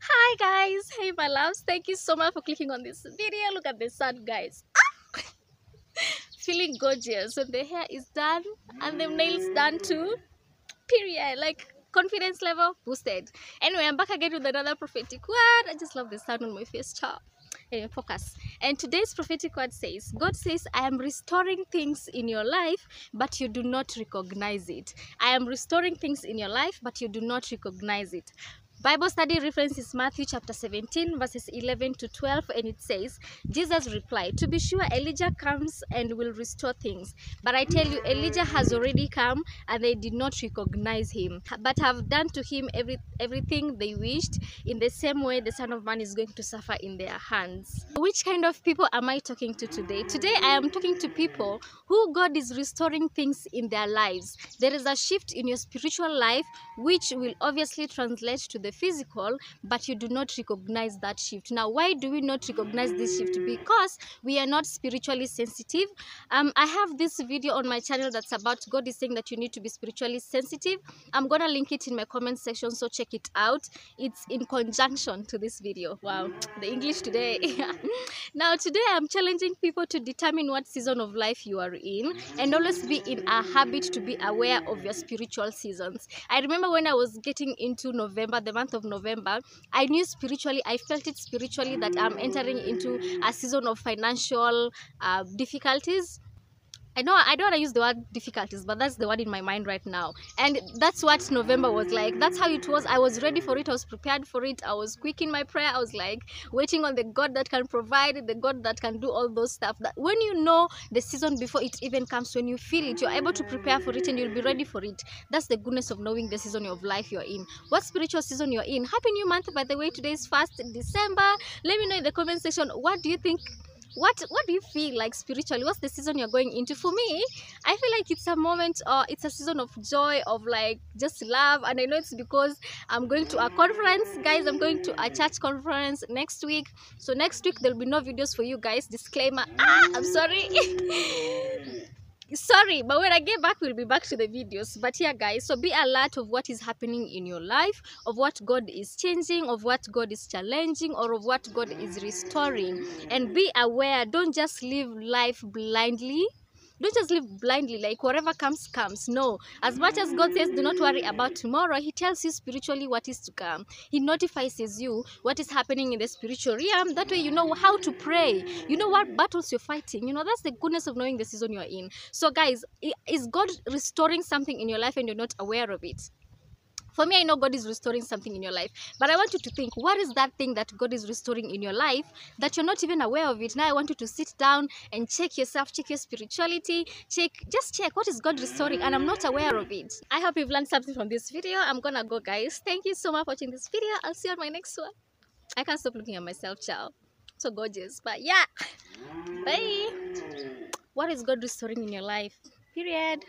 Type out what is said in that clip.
Hi guys, hey my loves, thank you so much for clicking on this video. Look at the sun, guys. Feeling gorgeous, and the hair is done and the nails done too. Period. Like, confidence level boosted. Anyway, I'm back again with another prophetic word. I just love the sun on my face, child. Anyway, focus. And today's prophetic word says, God says, I am restoring things in your life, but you do not recognize it. I am restoring things in your life, but you do not recognize it. Bible study reference is Matthew chapter 17 verses 11 to 12, and it says, Jesus replied, to be sure Elijah comes and will restore things, but I tell you Elijah has already come and they did not recognize him, but have done to him everything they wished. In the same way the Son of Man is going to suffer in their hands. Which kind of people am I talking to today? Today I am talking to people who God is restoring things in their lives. There is a shift in your spiritual life which will obviously translate to the physical, but you do not recognize that shift. Now, why do we not recognize this shift? Because we are not spiritually sensitive. I have this video on my channel that's about God is saying that you need to be spiritually sensitive. I'm gonna link it in my comment section, so check it out. It's in conjunction to this video. Wow, the English today. Now today I'm challenging people to determine what season of life you are in, and always be in a habit to be aware of your spiritual seasons. I remember when I was getting into November, the month of November, I knew spiritually, I felt it spiritually that I'm entering into a season of financial difficulties. I don't want to use the word difficulties, but that's the word in my mind right now. And that's what November was like. That's how it was. I was ready for it. I was prepared for it. I was quick in my prayer. I was like waiting on the God that can provide, the God that can do all those stuff. That when you know the season before it even comes, when you feel it, you're able to prepare for it and you'll be ready for it. That's the goodness of knowing the season of life you're in. What spiritual season you're in. Happy new month, by the way. Today is 1st December. Let me know in the comment section, what do you think? What do you feel like spiritually? What's the season you're going into? For me, I feel like it's a moment, or it's a season of joy, of like just love. And I know it's because I'm going to a conference, guys. I'm going to a church conference next week. So next week there'll be no videos for you guys. Disclaimer. I'm sorry. Sorry, but when I get back, we'll be back to the videos. But yeah, guys, so be alert of what is happening in your life, of what God is changing, of what God is challenging, or of what God is restoring. And be aware. Don't just live life blindly. Don't just live blindly, like whatever comes, comes. No. As much as God says, do not worry about tomorrow, He tells you spiritually what is to come. He notifies you what is happening in the spiritual realm. That way you know how to pray. You know what battles you're fighting. You know, that's the goodness of knowing the season you're in. So guys, is God restoring something in your life and you're not aware of it? For me, I know God is restoring something in your life, but I want you to think, what is that thing that God is restoring in your life that you're not even aware of it? Now I want you to sit down and check yourself, check your spirituality, just check what is God restoring, and I'm not aware of it. I hope you've learned something from this video. I'm gonna go, guys. Thank you so much for watching this video. I'll see you on my next one. I can't stop looking at myself, child. So gorgeous. But yeah, bye. What is God restoring in your life? Period.